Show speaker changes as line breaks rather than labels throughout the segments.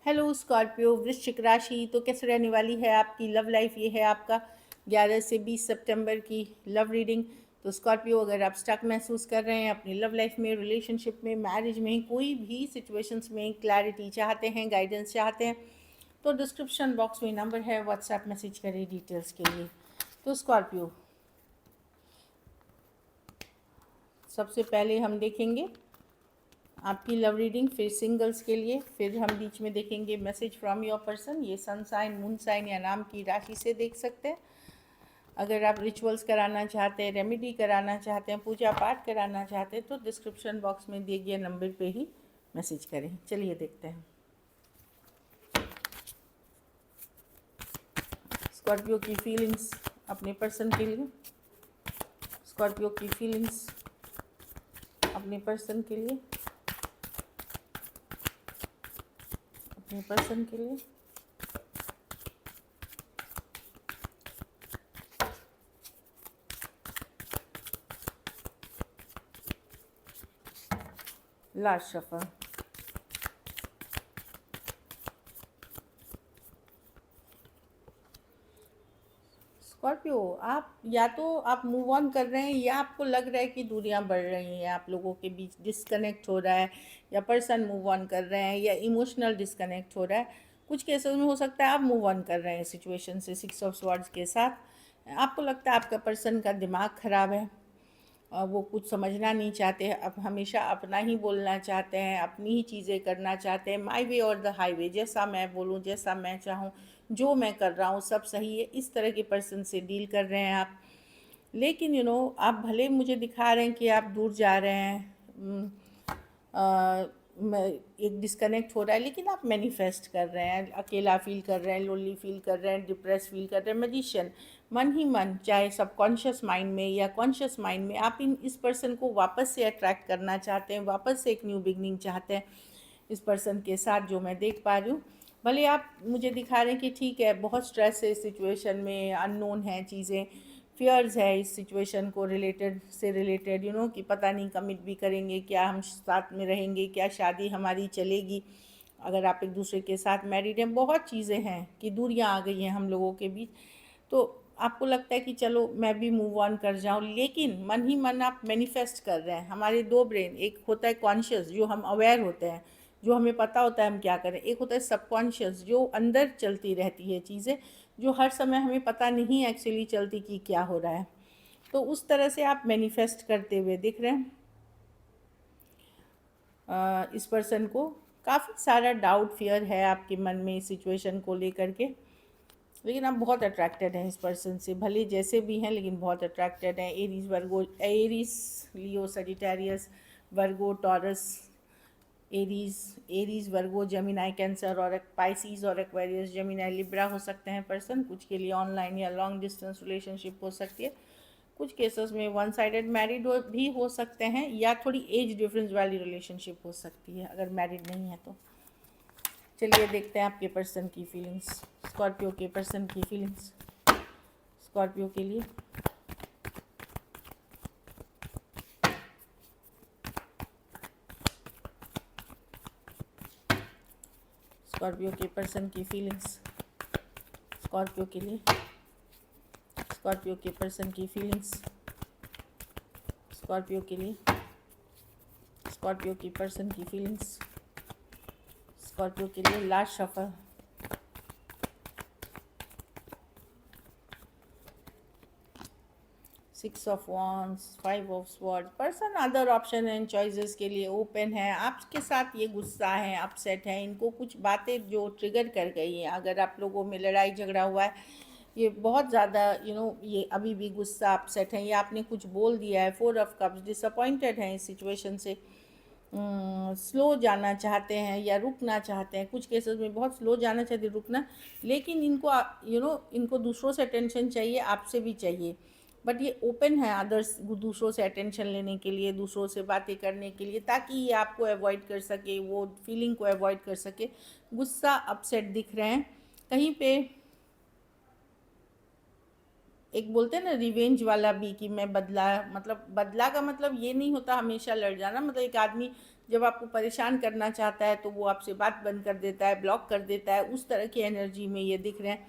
Hello Scorpio वृश्चिक राशि। तो कैसे रहने वाली है आपकी लव लाइफ? ये है आपका 11 से 20 सितंबर की लव रीडिंग। तो स्कॉर्पियो, अगर आप स्टक महसूस कर रहे हैं अपनी लव लाइफ में, रिलेशनशिप में, मैरिज में, कोई भी सिचुएशंस में क्लैरिटी चाहते हैं, गाइडेंस चाहते हैं, तो डिस्क्रिप्शन बॉक्स में नंबर है, व्हाट्सएप मैसेज करें डिटेल्स के लिए। तो स्कॉर्पियो, सबसे पहले हम देखेंगे आपकी लव रीडिंग, फिर सिंगल्स के लिए, फिर हम बीच में देखेंगे मैसेज फ्रॉम योर पर्सन। ये सन साइन, मून साइन या नाम की राशि से देख सकते हैं। अगर आप रिचुअल्स कराना चाहते हैं, रेमेडी कराना चाहते हैं, पूजा पाठ कराना चाहते हैं, तो डिस्क्रिप्शन बॉक्स में दिए गए नंबर पे ही मैसेज करें। चलिए देखते हैं स्कॉर्पियो की फीलिंग्स अपने पर्सन के लिए। स्कॉर्पियो की फीलिंग्स अपने पर्सन के लिए, अपने पर्सन के लिए। Last shuffle. स्कॉर्पियो, आप या तो आप मूव ऑन कर रहे हैं या आपको लग रहा है कि दूरियां बढ़ रही हैं, आप लोगों के बीच डिस्कनेक्ट हो रहा है, या पर्सन मूव ऑन कर रहे हैं, या इमोशनल डिस्कनेक्ट हो रहा है। कुछ केसेस में हो सकता है आप मूव ऑन कर रहे हैं सिचुएशन से, 6 ऑफ स्वॉर्ड्स के साथ। आपको लगता है आपका पर्सन का दिमाग ख़राब है, वो कुछ समझना नहीं चाहते, अब हमेशा अपना ही बोलना चाहते हैं, अपनी ही चीज़ें करना चाहते हैं, माई वे और द हाईवे, जैसा मैं बोलूँ, जैसा मैं चाहूँ, जो मैं कर रहा हूँ सब सही है, इस तरह के पर्सन से डील कर रहे हैं आप। लेकिन आप भले मुझे दिखा रहे हैं कि आप दूर जा रहे हैं, एक डिस्कनेक्ट हो रहा है, लेकिन आप मैनिफेस्ट कर रहे हैं, अकेला फील कर रहे हैं, लोनली फील कर रहे हैं, डिप्रेस फील कर रहे हैं। मैजिशियन, मन ही मन, चाहे सबकॉन्शियस माइंड में या कॉन्शियस माइंड में, आप इस पर्सन को वापस से अट्रैक्ट करना चाहते हैं, वापस से एक न्यू बिगनिंग चाहते हैं इस पर्सन के साथ, जो मैं देख पा रही हूँ। भले आप मुझे दिखा रहे हैं कि ठीक है, बहुत स्ट्रेस है इस सिचुएशन में, अननोन है चीज़ें, फियर्स है इस सिचुएशन को रिलेटेड कि पता नहीं कमिट भी करेंगे क्या, हम साथ में रहेंगे क्या, शादी हमारी चलेगी, अगर आप एक दूसरे के साथ मैरिड हैं, बहुत चीज़ें हैं कि दूरियां आ गई हैं हम लोगों के बीच। तो आपको लगता है कि चलो मैं भी मूव ऑन कर जाऊं, लेकिन मन ही मन आप मैनिफेस्ट कर रहे हैं। हमारे दो ब्रेन, एक होता है कॉन्शियस जो हम अवेयर होते हैं, जो हमें पता होता है हम क्या करें, एक होता है सबकॉन्शियस जो अंदर चलती रहती है चीज़ें, जो हर समय हमें पता नहीं एक्चुअली चलती कि क्या हो रहा है। तो उस तरह से आप मैनिफेस्ट करते हुए दिख रहे हैं। इस पर्सन को काफ़ी सारा डाउट, फियर है आपके मन में इस सिचुएशन को लेकर के, लेकिन आप बहुत अट्रैक्टेड हैं इस पर्सन से, भले जैसे भी हैं लेकिन बहुत अट्रैक्टेड हैं। एरीज, लियो, सजिटेरियस, वर्गो, टॉरस, एरीज, वर्गो, जेमिनाई, कैंसर और पाइसिस और एक्वेरियस, जेमिनाई, लिब्रा हो सकते हैं पर्सन। कुछ के लिए ऑनलाइन या लॉन्ग डिस्टेंस रिलेशनशिप हो सकती है। कुछ केसेस में वन साइडेड मैरिड भी हो सकते हैं, या थोड़ी एज डिफरेंस वाली रिलेशनशिप हो सकती है अगर मैरिड नहीं है तो। चलिए देखते हैं आपके पर्सन की फीलिंग्स, स्कॉर्पियो के पर्सन की फीलिंग्स स्कॉर्पियो के लिए। स्कॉर्पियो के पर्सन की फीलिंग्स स्कॉर्पियो के लिए। स्कॉर्पियो के पर्सन की फीलिंग्स स्कॉर्पियो के लिए। स्कॉर्पियो की पर्सन की फीलिंग्स स्कॉर्पियो के लिए। Last shuffle. Six of wands, 5 of swords. Person other option and choices के लिए ओपन है। आपके साथ ये गुस्सा है, अपसेट है, इनको कुछ बातें जो ट्रिगर कर गई हैं, अगर आप लोगों में लड़ाई झगड़ा हुआ है, ये बहुत ज़्यादा ये अभी भी गुस्सा, अपसेट है, या आपने कुछ बोल दिया है। 4 ऑफ कप्स, डिसअपॉइंटेड हैं इस सिचुएशन से, स्लो जाना चाहते हैं या रुकना चाहते हैं। कुछ केसेस में बहुत स्लो जाना चाहते हैं, रुकना, लेकिन इनको इनको दूसरों से अटेंशन चाहिए, आपसे भी चाहिए, बट ये ओपन है अदर्स, दूसरों से अटेंशन लेने के लिए, दूसरों से बातें करने के लिए, ताकि ये आपको अवॉइड कर सके, वो फीलिंग को अवॉइड कर सके। गुस्सा, अपसेट दिख रहे हैं कहीं पे। एक बोलते हैं ना रिवेंज वाला भी, कि मैं बदला, मतलब बदला का मतलब ये नहीं होता हमेशा लड़ जाना, मतलब एक आदमी जब आपको परेशान करना चाहता है तो वो आपसे बात बंद कर देता है, ब्लॉक कर देता है, उस तरह की एनर्जी में ये दिख रहे हैं।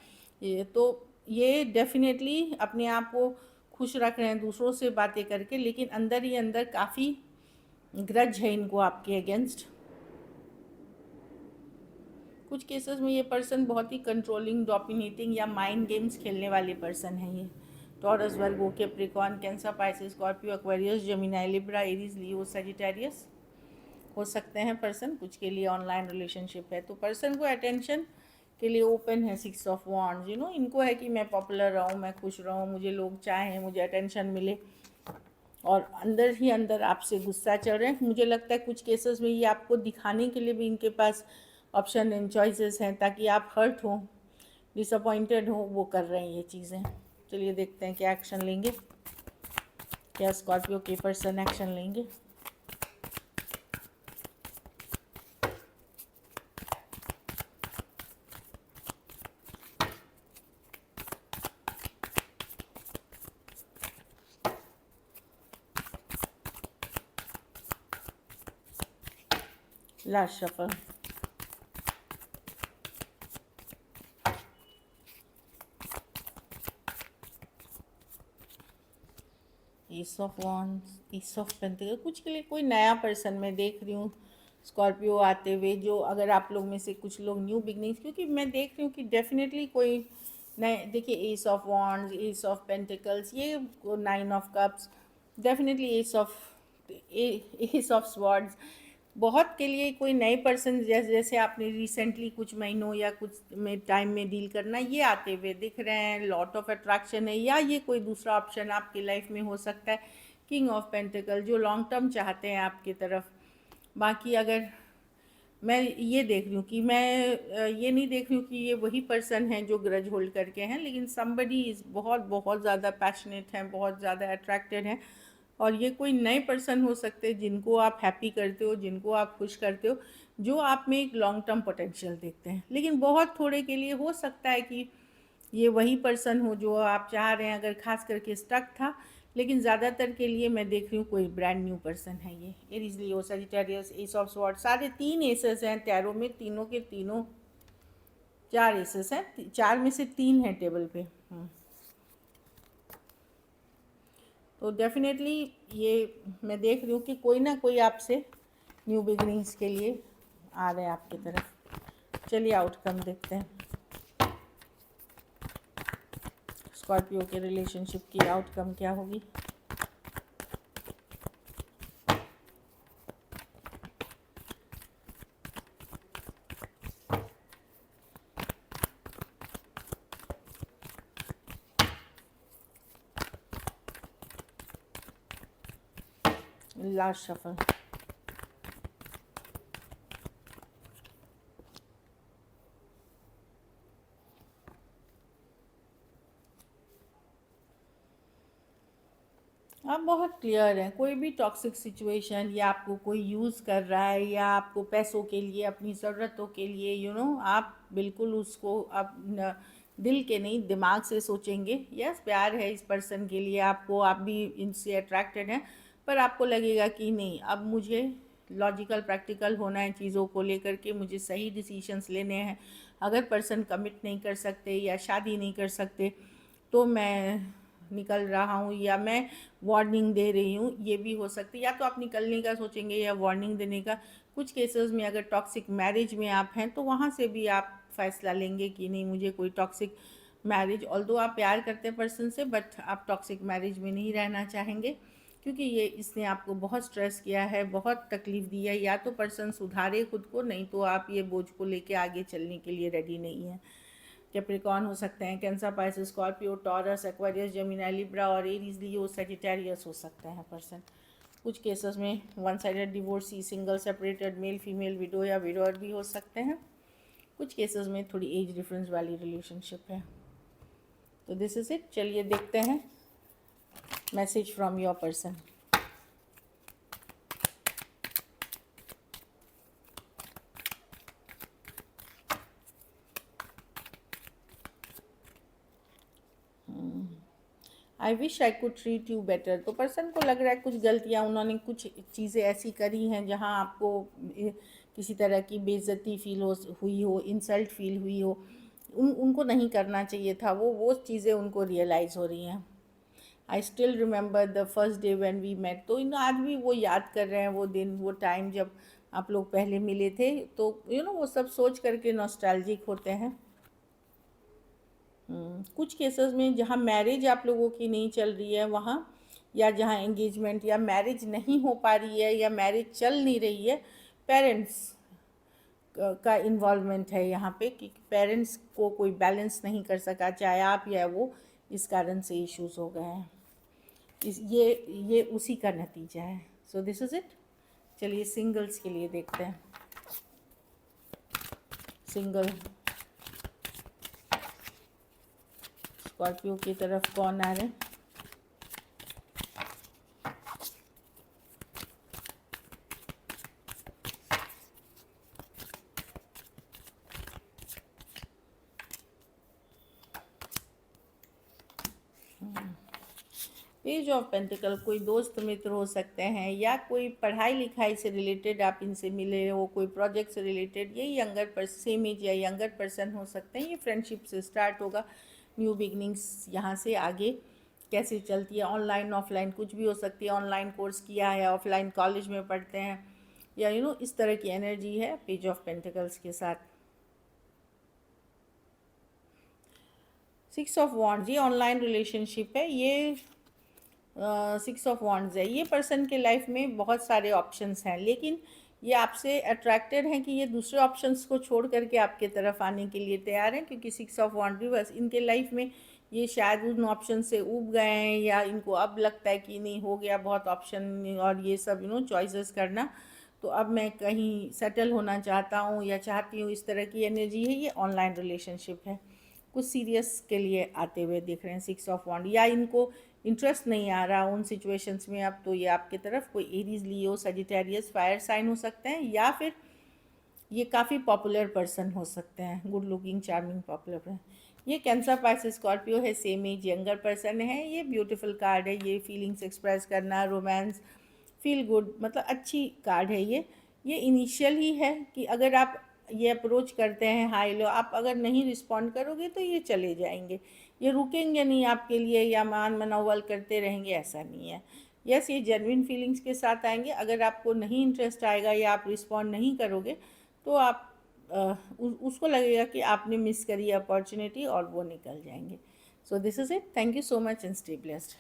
ये डेफिनेटली अपने आप को खुश रख रहे हैं दूसरों से बातें करके, लेकिन अंदर ही अंदर काफ़ी ग्रज है इनको आपके अगेंस्ट। कुछ केसेस में ये पर्सन बहुत ही कंट्रोलिंग, डोमिनेटिंग या माइंड गेम्स खेलने वाले पर्सन है ये। Taurus, Virgo, Capricorn, Cancer, Pisces, Scorpio, Aquarius, Gemini, Libra, Aries, Leo, Sagittarius हो सकते हैं पर्सन। कुछ के लिए ऑनलाइन रिलेशनशिप है तो पर्सन को अटेंशन के लिए ओपन है। 6 ऑफ वॉन्ड्स, इनको है कि मैं पॉपुलर रहूँ, मैं खुश रहूँ, मुझे लोग चाहें, मुझे अटेंशन मिले, और अंदर ही अंदर आपसे गुस्सा चल रहे हैं। मुझे लगता है कुछ केसेस में ये आपको दिखाने के लिए भी इनके पास ऑप्शन एंड चॉइसेस हैं, ताकि आप हर्ट हो, डिसअपॉइंटेड हो, वो कर रहे हैं ये चीज़ें। चलिए देखते हैं क्या एक्शन लेंगे, क्या स्कॉर्पियो के पर्सन एक्शन लेंगे। Last shuffle. S of wands, S of pentacle. कुछ के लिए कोई नया पर्सन मैं देख रही हूँ स्कॉर्पियो आते हुए, जो अगर आप लोग में से कुछ लोग न्यू बिगनिंग्स, क्योंकि मैं देख रही हूँ कि डेफिनेटली कोई नए, देखिए S of wands, S of pentacles, ये 9 of cups, definitely S of swords. बहुत के लिए कोई नए पर्सन, जैसे आपने रिसेंटली कुछ महीनों या कुछ में टाइम में डील करना, ये आते हुए दिख रहे हैं। लॉट ऑफ अट्रैक्शन है, या ये कोई दूसरा ऑप्शन आपकी लाइफ में हो सकता है। किंग ऑफ पेंटिकल, जो लॉन्ग टर्म चाहते हैं आपकी तरफ। बाकी अगर मैं ये देख रही हूँ कि मैं ये नहीं देख रही हूँ कि ये वही पर्सन हैं जो ग्रज होल्ड करके हैं, लेकिन समबडी इज़ बहुत बहुत ज़्यादा पैशनेट हैं, बहुत ज़्यादा अट्रैक्टेड हैं, और ये कोई नए पर्सन हो सकते हैं जिनको आप हैप्पी करते हो, जिनको आप खुश करते हो, जो आप में एक लॉन्ग टर्म पोटेंशियल देखते हैं। लेकिन बहुत थोड़े के लिए हो सकता है कि ये वही पर्सन हो जो आप चाह रहे हैं, अगर खास करके स्टक था। लेकिन ज़्यादातर के लिए मैं देख रही हूँ कोई ब्रांड न्यू पर्सन है ये। Aries, Leo, Sagittarius, S of sword, सारे 3 एसेस हैं टैरो में, तीनों के तीनों 4 एसेस हैं, 4 में से 3 हैं टेबल पे। तो डेफिनेटली ये मैं देख रही हूँ कि कोई ना कोई आपसे न्यू बिगनिंग्स के लिए आ रहे हैं आपकी तरफ। चलिए आउटकम देखते हैं स्कॉर्पियो के रिलेशनशिप की आउटकम क्या होगी। Last shuffle. आप बहुत क्लियर हैं, कोई भी टॉक्सिक सिचुएशन, या आपको कोई यूज़ कर रहा है, या आपको पैसों के लिए, अपनी ज़रूरतों के लिए, आप बिल्कुल उसको आप दिल के नहीं दिमाग से सोचेंगे। यस, प्यार है इस पर्सन के लिए आपको, आप भी इनसे अट्रैक्टेड हैं, पर आपको लगेगा कि नहीं, अब मुझे लॉजिकल प्रैक्टिकल होना है चीज़ों को लेकर के, मुझे सही डिसीजंस लेने हैं। अगर पर्सन कमिट नहीं कर सकते या शादी नहीं कर सकते तो मैं निकल रहा हूँ, या मैं वार्निंग दे रही हूँ, ये भी हो सकती है। या तो आप निकलने का सोचेंगे या वार्निंग देने का। कुछ केसेस में अगर टॉक्सिक मैरिज में आप हैं तो वहाँ से भी आप फैसला लेंगे कि नहीं, मुझे कोई टॉक्सिक मैरिज, ऑल्दो आप प्यार करते हैं पर्सन से, बट आप टॉक्सिक मैरिज में नहीं रहना चाहेंगे, क्योंकि ये इसने आपको बहुत स्ट्रेस किया है, बहुत तकलीफ़ दी है। या तो पर्सन सुधारे खुद को, नहीं तो आप ये बोझ को लेके आगे चलने के लिए रेडी नहीं हैं। कैप्रिकॉर्न हो सकते हैं, cancer, Pisces, Scorpio, taurus, Aquarius, Gemini, Libra और एरीज, लियो, सजिटेरियस हो सकते हैं पर्सन। कुछ केसेस में one sided divorcee, single, separated, male female, window या विडोअर भी हो सकते हैं। कुछ केसेस में थोड़ी एज डिफरेंस वाली रिलेशनशिप है। तो दिस इज़ इट। चलिए देखते हैं message from your person. I wish I could treat you better. तो पर्सन को लग रहा है कुछ गलतियाँ, उन्होंने कुछ चीज़ें ऐसी करी हैं जहाँ आपको किसी तरह की बेइज्जती फील हुई हो, इंसल्ट फील हुई हो, उनको नहीं करना चाहिए था। वो चीज़ें उनको रियलाइज़ हो रही हैं। I still remember the first day when we met. तो इन आज भी वो याद कर रहे हैं वो दिन, वो टाइम जब आप लोग पहले मिले थे। तो वो सब सोच करके नॉस्टैल्जिक होते हैं। कुछ केसेस में जहाँ मैरिज आप लोगों की नहीं चल रही है वहाँ, या जहाँ एंगेजमेंट या मैरिज नहीं हो पा रही है या मैरिज चल नहीं रही है, पेरेंट्स का इन्वॉल्वमेंट है यहाँ पे, कि पेरेंट्स को कोई बैलेंस नहीं कर सका, चाहे आप या वो, इस कारण से इश्यूज हो गए हैं। ये उसी का नतीजा है। So this is it. चलिए सिंगल्स के लिए देखते हैं। सिंगल स्कॉर्पियो की तरफ कौन आ रहे हैं? पेज ऑफ पेंटिकल, कोई दोस्त मित्र हो सकते हैं, या कोई पढ़ाई लिखाई से रिलेटेड आप इनसे मिले हो, कोई प्रोजेक्ट से रिलेटेड। ये यंगर पर्सन, सेम एज या यंगर पर्सन हो सकते हैं। ये फ्रेंडशिप से स्टार्ट होगा, न्यू बिगनिंग्स यहाँ से आगे कैसे चलती है। ऑनलाइन ऑफलाइन कुछ भी हो सकती है। ऑनलाइन कोर्स किया है, ऑफलाइन कॉलेज में पढ़ते हैं, या इस तरह की एनर्जी है पेज ऑफ पेंटिकल्स के साथ। 6 ऑफ वॉन्ड्स, ये ऑनलाइन रिलेशनशिप है। ये 6 ऑफ वॉन्ड्स है। ये पर्सन के लाइफ में बहुत सारे ऑप्शंस हैं, लेकिन ये आपसे अट्रैक्टेड हैं कि ये दूसरे ऑप्शंस को छोड़ करके आपके तरफ आने के लिए तैयार हैं, क्योंकि 6 ऑफ वॉन्ड रिवर्स इनके लाइफ में ये शायद उन ऑप्शन से ऊब गए हैं, या इनको अब लगता है कि नहीं, हो गया बहुत ऑप्शन और ये सब चॉइसेस करना, तो अब मैं कहीं सेटल होना चाहता हूँ या चाहती हूँ। इस तरह की एनर्जी है। ये ऑनलाइन रिलेशनशिप है। कुछ सीरियस के लिए आते हुए दिख रहे हैं 6 ऑफ वॉन्ड, या इनको इंटरेस्ट नहीं आ रहा उन सिचुएशंस में अब, तो ये आपकी तरफ कोई Aries, Leo, Sagittarius, fire sign हो सकते हैं, या फिर ये काफ़ी पॉपुलर पर्सन हो सकते हैं, गुड लुकिंग, चार्मिंग, पॉपुलर। ये कैंसर, पाइसेस, स्कॉर्पियो है, सेम एज, यंगर पर्सन है। ये ब्यूटीफुल कार्ड है। ये फीलिंग्स एक्सप्रेस करना, रोमांस, फील गुड, मतलब अच्छी कार्ड है ये इनिशियल ही है कि अगर आप ये अप्रोच करते हैं हाई लो, आप अगर नहीं रिस्पॉन्ड करोगे तो ये चले जाएंगे, ये रुकेंगे नहीं आपके लिए या मान मनोवल करते रहेंगे, ऐसा नहीं है। यस, ये जेन्युइन फीलिंग्स के साथ आएंगे। अगर आपको नहीं इंटरेस्ट आएगा या आप रिस्पॉन्ड नहीं करोगे तो आप उसको लगेगा कि आपने मिस करी अपॉर्चुनिटी और वो निकल जाएंगे। So this is it. Thank you so much and stay blessed.